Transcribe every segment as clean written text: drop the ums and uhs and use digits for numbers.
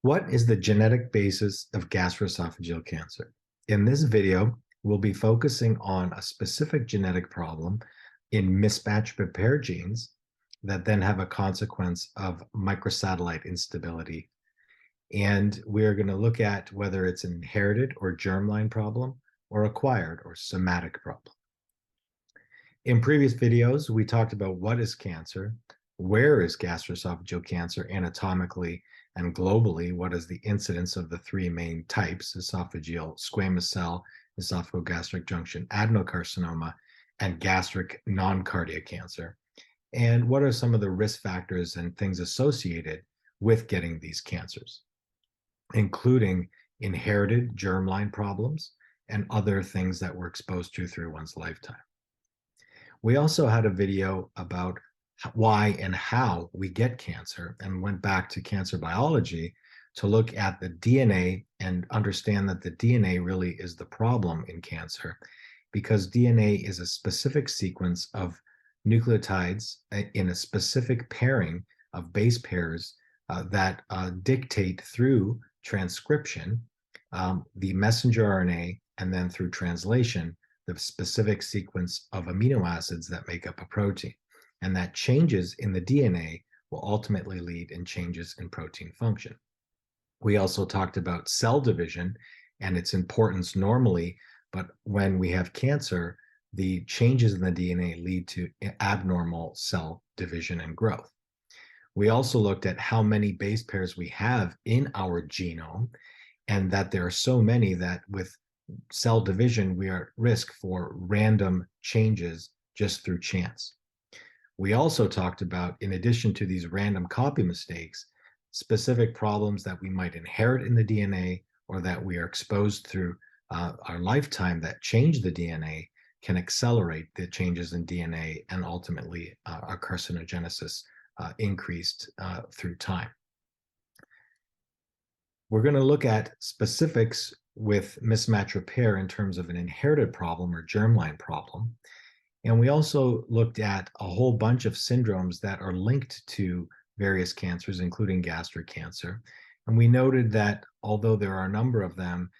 What is the genetic basis of gastroesophageal cancer? In this video, we'll be focusing on a specific genetic problem in mismatch repair genes that then have a consequence of microsatellite instability. And we're going to look at whether it's an inherited or germline problem or acquired or somatic problem. In previous videos, we talked about what is cancer, where is gastroesophageal cancer anatomically and globally, what is the incidence of the three main types, esophageal squamous cell, esophagogastric junction adenocarcinoma, and gastric non-cardiac cancer, and what are some of the risk factors and things associated with getting these cancers, including inherited germline problems and other things that we're exposed to through one's lifetime. We also had a video about why and how we get cancer and went back to cancer biology to look at the DNA and understand that the DNA really is the problem in cancer, because DNA is a specific sequence of nucleotides in a specific pairing of base pairs that dictate through transcription the messenger RNA, and then through translation the specific sequence of amino acids that make up a protein. And that changes in the DNA will ultimately lead in changes in protein function. We also talked about cell division and its importance normally, but when we have cancer, the changes in the DNA lead to abnormal cell division and growth. We also looked at how many base pairs we have in our genome, and that there are so many that with cell division, we are at risk for random changes just through chance. We also talked about, in addition to these random copy mistakes, specific problems that we might inherit in the DNA or that we are exposed through our lifetime that change the DNA can accelerate the changes in DNA and ultimately our carcinogenesis increased through time. We're going to look at specifics with mismatch repair in terms of an inherited problem or germline problem. And we also looked at a whole bunch of syndromes that are linked to various cancers, including gastric cancer. And we noted that although there are a number of them,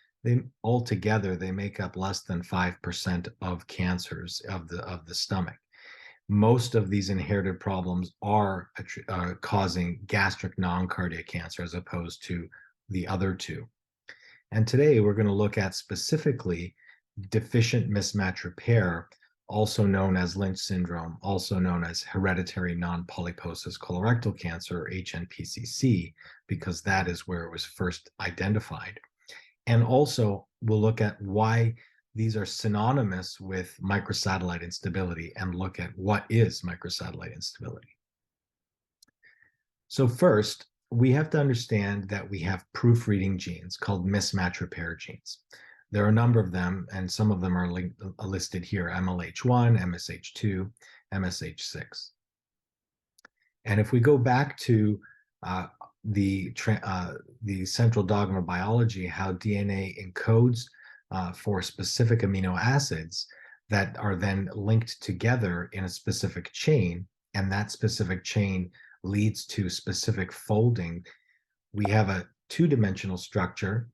altogether they make up less than 5% of cancers of the stomach. Most of these inherited problems are causing gastric non-cardiac cancer as opposed to the other two. And today we're going to look at specifically deficient mismatch repair, also known as Lynch syndrome, also known as hereditary non-polyposis colorectal cancer, or HNPCC, because that is where it was first identified. And also we'll look at why these are synonymous with microsatellite instability and look at what is microsatellite instability. So first, we have to understand that we have proofreading genes called mismatch repair genes. There are a number of them, and some of them are listed here: MLH1, MSH2, MSH6. And if we go back to the central dogma of biology, how DNA encodes for specific amino acids that are then linked together in a specific chain, and that specific chain leads to specific folding, we have a two-dimensional structure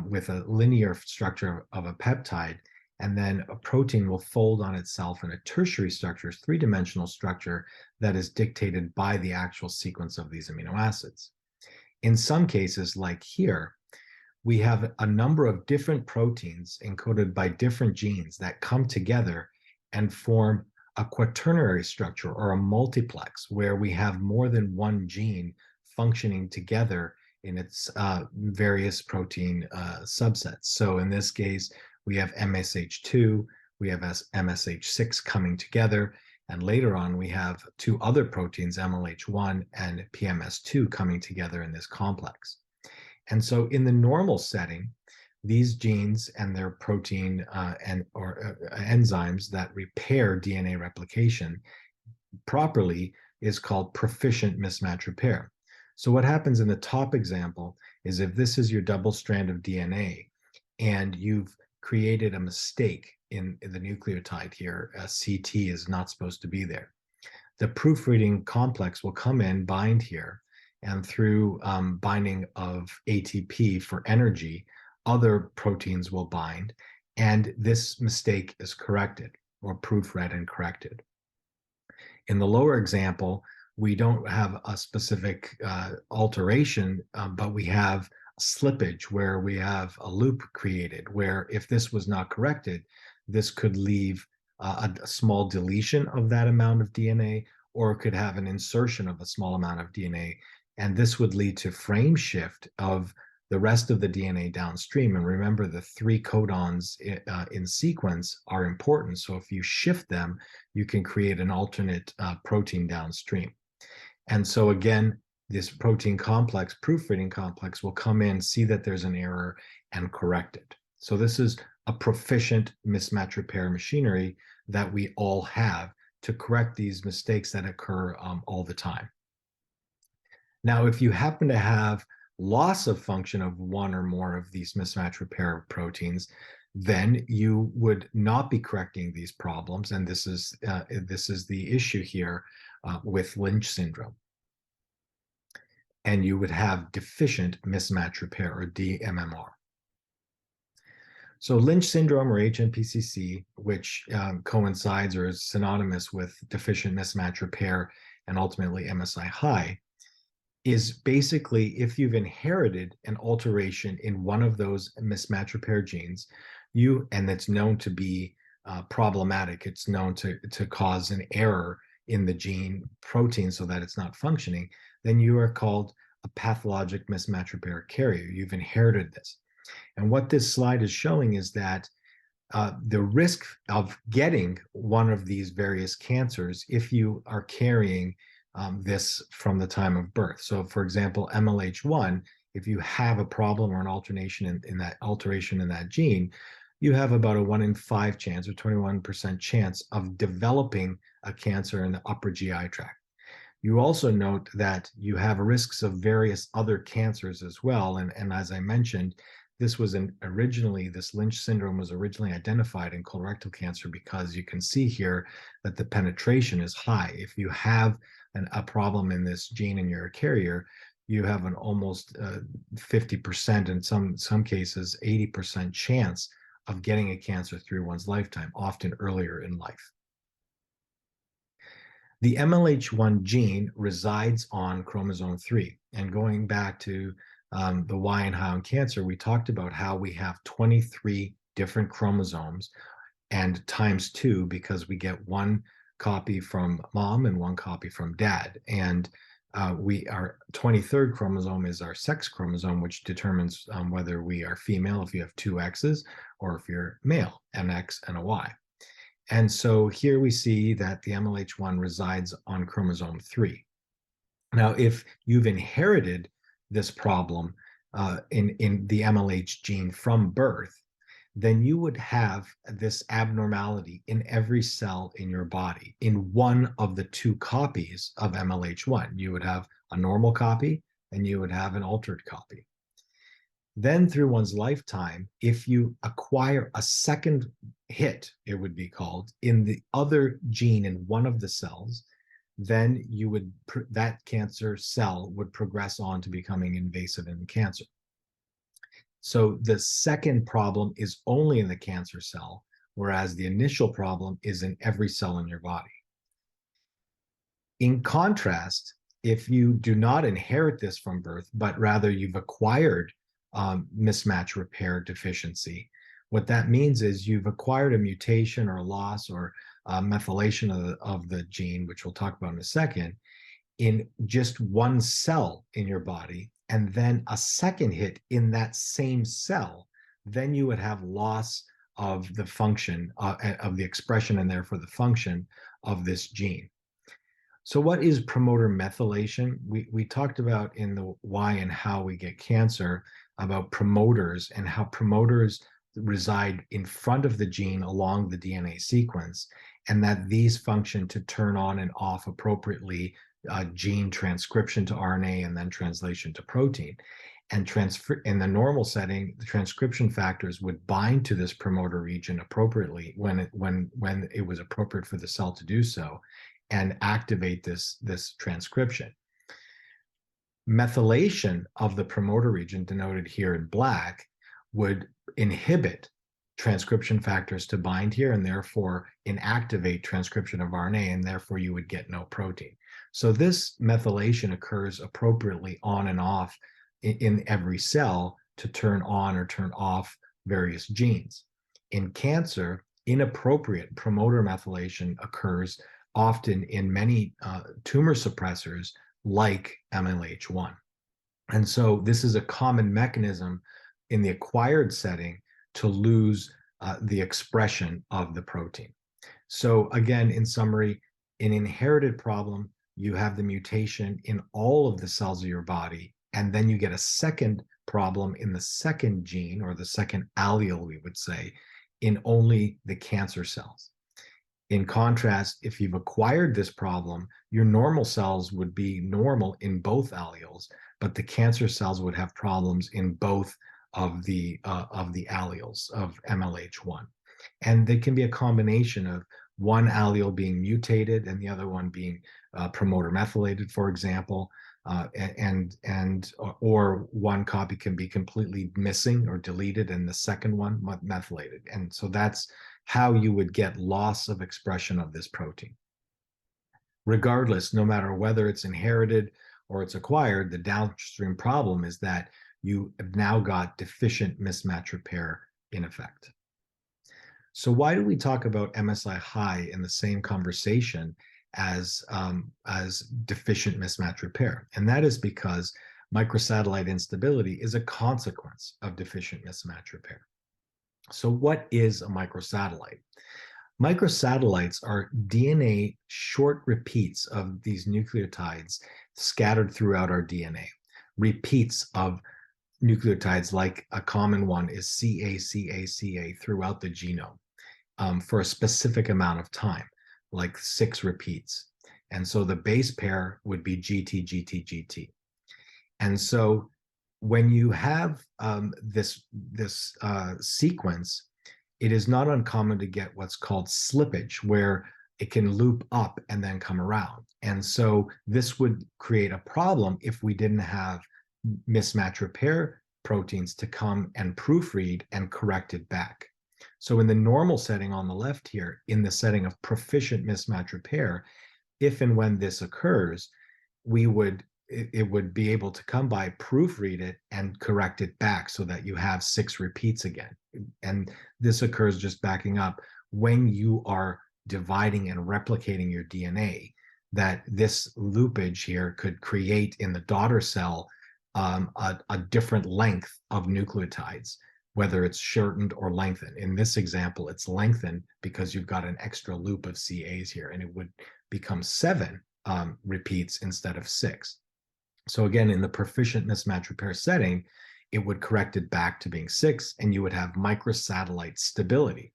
with a linear structure of a peptide, and then a protein will fold on itself in a tertiary structure, three-dimensional structure that is dictated by the actual sequence of these amino acids. In some cases, like here, we have a number of different proteins encoded by different genes that come together and form a quaternary structure or a multiplex, where we have more than one gene functioning together in its various protein subsets. So in this case, we have MSH2, we have MSH6 coming together, and later on we have two other proteins, MLH1 and PMS2, coming together in this complex. And so in the normal setting, these genes and their protein enzymes that repair DNA replication properly is called proficient mismatch repair. So what happens in the top example is, if this is your double strand of DNA and you've created a mistake in the nucleotide here, a CT is not supposed to be there, the proofreading complex will come in, bind here, and through binding of ATP for energy, other proteins will bind, and this mistake is corrected or proofread and corrected. In the lower example, we don't have a specific alteration, but we have slippage where we have a loop created where if this was not corrected, this could leave a small deletion of that amount of DNA, or it could have an insertion of a small amount of DNA. And this would lead to frame shift of the rest of the DNA downstream. And remember, the 3 codons in sequence are important. So if you shift them, you can create an alternate protein downstream. And so again, this protein complex, proofreading complex, will come in, see that there's an error, and correct it. So this is a proficient mismatch repair machinery that we all have to correct these mistakes that occur all the time. Now, if you happen to have loss of function of one or more of these mismatch repair proteins, then you would not be correcting these problems. And this is the issue here with Lynch syndrome. And you would have deficient mismatch repair, or dMMR. So Lynch syndrome, or HNPCC, which coincides or is synonymous with deficient mismatch repair and ultimately MSI-High, is basically if you've inherited an alteration in one of those mismatch repair genes, and it's known to be problematic, it's known to cause an error in the gene protein so that it's not functioning, then you are called a pathologic mismatch repair carrier. You've inherited this. And what this slide is showing is that the risk of getting one of these various cancers, if you are carrying this from the time of birth. So for example, MLH1, if you have a problem or an alteration in that gene, you have about a 1 in 5 chance, or 21% chance, of developing a cancer in the upper GI tract. You also note that you have risks of various other cancers as well. And as I mentioned, this Lynch syndrome was originally identified in colorectal cancer because you can see here that the penetration is high. If you have a problem in this gene and you're a carrier, you have an almost 50%, in some cases 80% chance of getting a cancer through one's lifetime, often earlier in life. The MLH1 gene resides on chromosome 3. And going back to the why and how in cancer, we talked about how we have 23 different chromosomes and times 2 because we get 1 copy from mom and 1 copy from dad. And our 23rd chromosome is our sex chromosome, which determines whether we are female if you have 2 X's, or if you're male, an X and a Y. And so here we see that the MLH1 resides on chromosome 3. Now, if you've inherited this problem in the MLH gene from birth, then you would have this abnormality in every cell in your body in one of the 2 copies of MLH1. You would have a normal copy and you would have an altered copy. Then through one's lifetime, if you acquire a second hit, it would be called, in the other gene in one of the cells, then that cancer cell would progress on to becoming invasive in the cancer. So the second problem is only in the cancer cell, whereas the initial problem is in every cell in your body. In contrast, if you do not inherit this from birth, but rather you've acquired mismatch repair deficiency, what that means is you've acquired a mutation or a loss or methylation of the gene, which we'll talk about in a second, in just one cell in your body, and then a second hit in that same cell, then you would have loss of the function, of the expression, and therefore the function of this gene. So what is promoter methylation? We talked about in the why and how we get cancer about promoters and how promoters reside in front of the gene along the DNA sequence, and that these function to turn on and off appropriately gene transcription to RNA and then translation to protein. And in the normal setting, the transcription factors would bind to this promoter region appropriately when it was appropriate for the cell to do so, and activate this transcription. Methylation of the promoter region, denoted here in black, would inhibit transcription factors to bind here and therefore inactivate transcription of RNA, and therefore you would get no protein. So this methylation occurs appropriately on and off in every cell to turn on or turn off various genes. In cancer, inappropriate promoter methylation occurs often in many tumor suppressors like MLH1. And so this is a common mechanism in the acquired setting to lose the expression of the protein. So again, in summary, in inherited problem, you have the mutation in all of the cells of your body, and then you get a second problem in the second gene, or the second allele, we would say, in only the cancer cells. In contrast, if you've acquired this problem, your normal cells would be normal in both alleles, but the cancer cells would have problems in both of the alleles of MLH1. And they can be a combination of one allele being mutated and the other one being promoter methylated, for example, or one copy can be completely missing or deleted and the second one methylated. And so that's how you would get loss of expression of this protein. Regardless, no matter whether it's inherited or it's acquired, the downstream problem is that you have now got deficient mismatch repair in effect. So why do we talk about MSI-High in the same conversation as deficient mismatch repair? And that is because microsatellite instability is a consequence of deficient mismatch repair. So what is a microsatellite? Microsatellites are DNA short repeats of these nucleotides scattered throughout our DNA. Repeats of nucleotides, like a common one is CA throughout the genome for a specific amount of time, like 6 repeats. And so the base pair would be GT. And so when you have this sequence, it is not uncommon to get what's called slippage, where it can loop up and then come around. And so this would create a problem if we didn't have mismatch repair proteins to come and proofread and correct it back. So in the normal setting on the left here, in the setting of proficient mismatch repair, if and when this occurs, it would be able to come by, proofread it, and correct it back so that you have 6 repeats again. And this occurs, just backing up, when you are dividing and replicating your DNA, that this loopage here could create in the daughter cell a different length of nucleotides, whether it's shortened or lengthened. In this example, it's lengthened because you've got an extra loop of CAs here, and it would become 7 repeats instead of 6. So again, in the proficient mismatch repair setting, it would correct it back to being 6, and you would have microsatellite stability.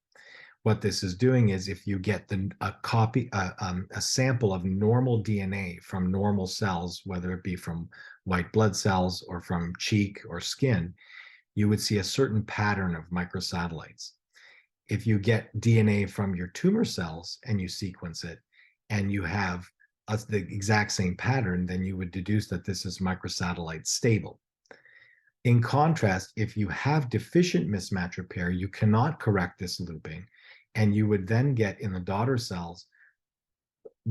What this is doing is, if you get a sample of normal DNA from normal cells, whether it be from white blood cells or from cheek or skin, you would see a certain pattern of microsatellites. If you get DNA from your tumor cells and you sequence it, and you have the exact same pattern, then you would deduce that this is microsatellite stable. In contrast, if you have deficient mismatch repair, you cannot correct this looping, and you would then get in the daughter cells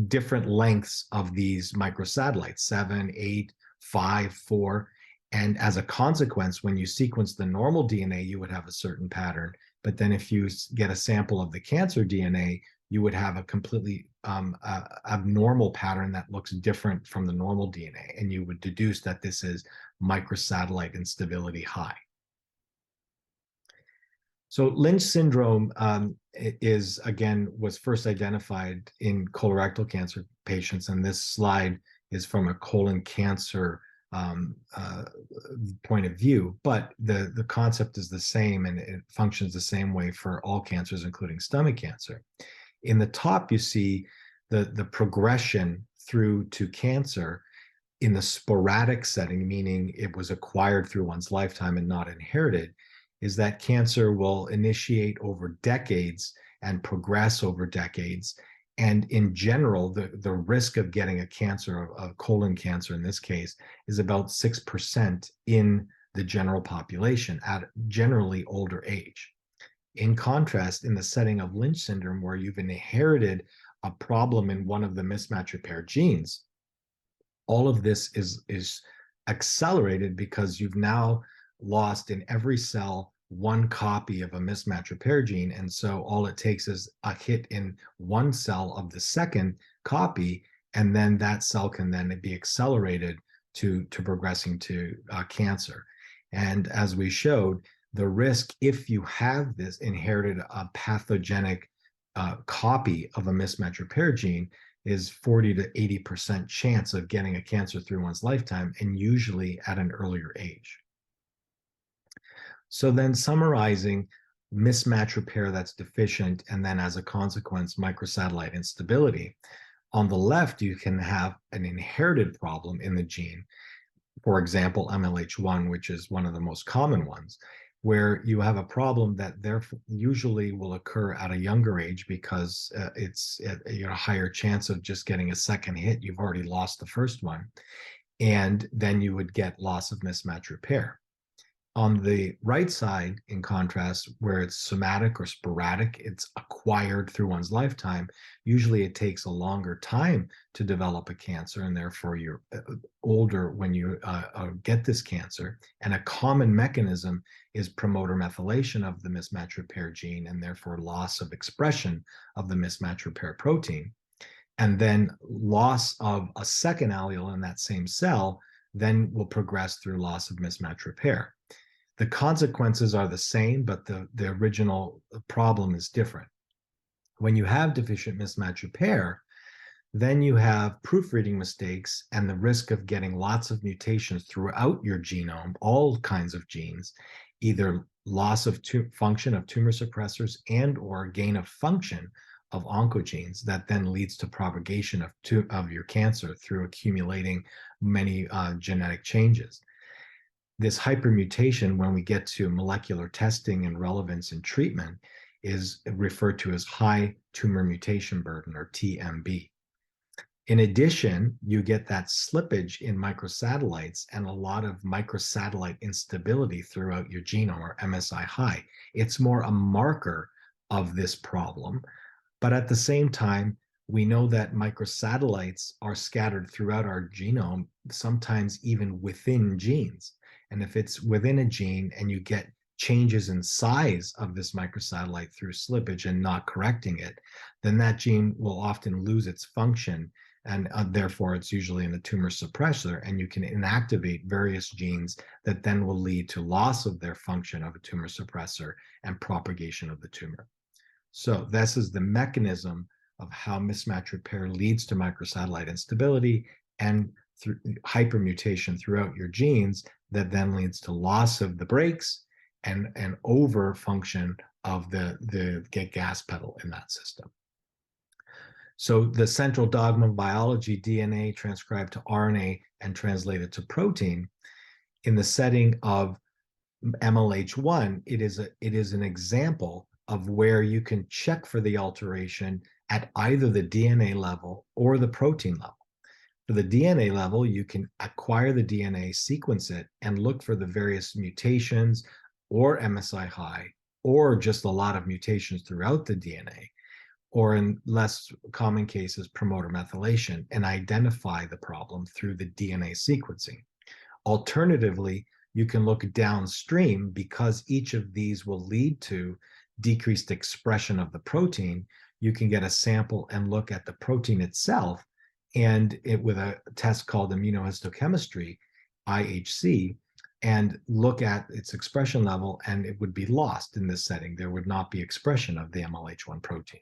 different lengths of these microsatellites, 7, 8, 5, 4. And as a consequence, when you sequence the normal DNA, you would have a certain pattern. But then if you get a sample of the cancer DNA, you would have a completely abnormal pattern that looks different from the normal DNA. And you would deduce that this is microsatellite instability high. So Lynch syndrome was first identified in colorectal cancer patients, and this slide is from a colon cancer point of view, but the concept is the same, and it functions the same way for all cancers, including stomach cancer. In the top, you see the progression through to cancer in the sporadic setting, meaning it was acquired through one's lifetime and not inherited, is that cancer will initiate over decades and progress over decades. And in general, the risk of getting a cancer, a colon cancer in this case, is about 6% in the general population at generally older age. In contrast, in the setting of Lynch syndrome, where you've inherited a problem in one of the mismatch repair genes, all of this is accelerated because you've now lost in every cell one copy of a mismatch repair gene. And so all it takes is a hit in one cell of the second copy, and then that cell can then be accelerated to progressing to cancer. And as we showed, the risk, if you have this inherited a pathogenic copy of a mismatch repair gene, is 40 to 80% chance of getting a cancer through one's lifetime, and usually at an earlier age. So then summarizing, mismatch repair that's deficient, and then as a consequence, microsatellite instability. On the left, you can have an inherited problem in the gene, for example, MLH1, which is one of the most common ones, where you have a problem that therefore usually will occur at a younger age because it's a higher chance of just getting a second hit. You've already lost the first one. And then you would get loss of mismatch repair. On the right side, in contrast, where it's somatic or sporadic, it's acquired through one's lifetime. Usually it takes a longer time to develop a cancer, and therefore you're older when you get this cancer. And a common mechanism is promoter methylation of the mismatch repair gene, and therefore loss of expression of the mismatch repair protein. And then loss of a second allele in that same cell then will progress through loss of mismatch repair. The consequences are the same, but the original problem is different. When you have deficient mismatch repair, then you have proofreading mistakes and the risk of getting lots of mutations throughout your genome, all kinds of genes, either loss of function of tumor suppressors and or gain of function of oncogenes that then leads to propagation of your cancer through accumulating many genetic changes. This hypermutation, when we get to molecular testing and relevance in treatment, is referred to as high tumor mutation burden, or TMB. In addition, you get that slippage in microsatellites and a lot of microsatellite instability throughout your genome, or MSI-High. It's more a marker of this problem, but at the same time, we know that microsatellites are scattered throughout our genome, sometimes even within genes. And if it's within a gene and you get changes in size of this microsatellite through slippage and not correcting it, then that gene will often lose its function, and therefore it's usually in a tumor suppressor, and you can inactivate various genes that then will lead to loss of their function of a tumor suppressor and propagation of the tumor. So this is the mechanism of how mismatch repair leads to microsatellite instability and through hypermutation throughout your genes that then leads to loss of the brakes and over function of the gas pedal in that system. So the central dogma of biology, DNA transcribed to RNA and translated to protein, in the setting of MLH1, it is an example of where you can check for the alteration at either the DNA level or the protein level. For the DNA level, you can acquire the DNA, sequence it, and look for the various mutations or MSI-High, or just a lot of mutations throughout the DNA, or in less common cases, promoter methylation, and identify the problem through the DNA sequencing. Alternatively, you can look downstream, because each of these will lead to decreased expression of the protein. You can get a sample and look at the protein itself, and with a test called immunohistochemistry, IHC, and look at its expression level, and it would be lost in this setting. There would not be expression of the MLH1 protein.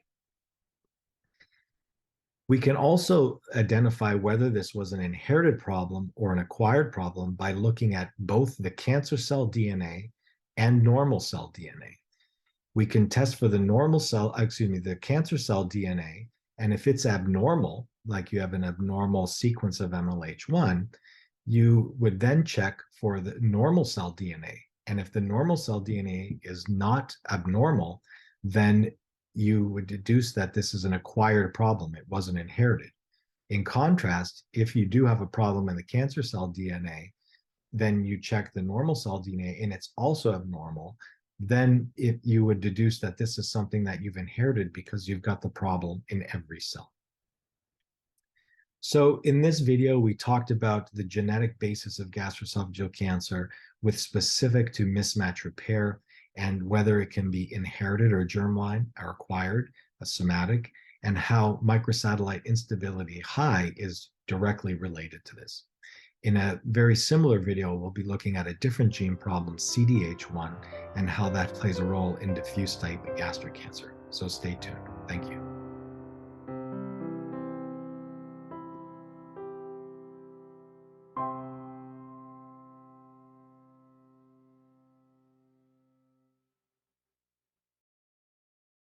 We can also identify whether this was an inherited problem or an acquired problem by looking at both the cancer cell DNA and normal cell DNA. We can test for the the cancer cell DNA, and if it's abnormal, like you have an abnormal sequence of MLH1, you would then check for the normal cell DNA. And if the normal cell DNA is not abnormal, then you would deduce that this is an acquired problem. It wasn't inherited. In contrast, if you do have a problem in the cancer cell DNA, then you check the normal cell DNA and it's also abnormal, then you would deduce that this is something that you've inherited because you've got the problem in every cell. So in this video, we talked about the genetic basis of gastroesophageal cancer with specific to mismatch repair and whether it can be inherited or germline or acquired, a somatic, and how microsatellite instability high is directly related to this. In a very similar video, we'll be looking at a different gene problem, CDH1, and how that plays a role in diffuse type gastric cancer. So stay tuned. Thank you.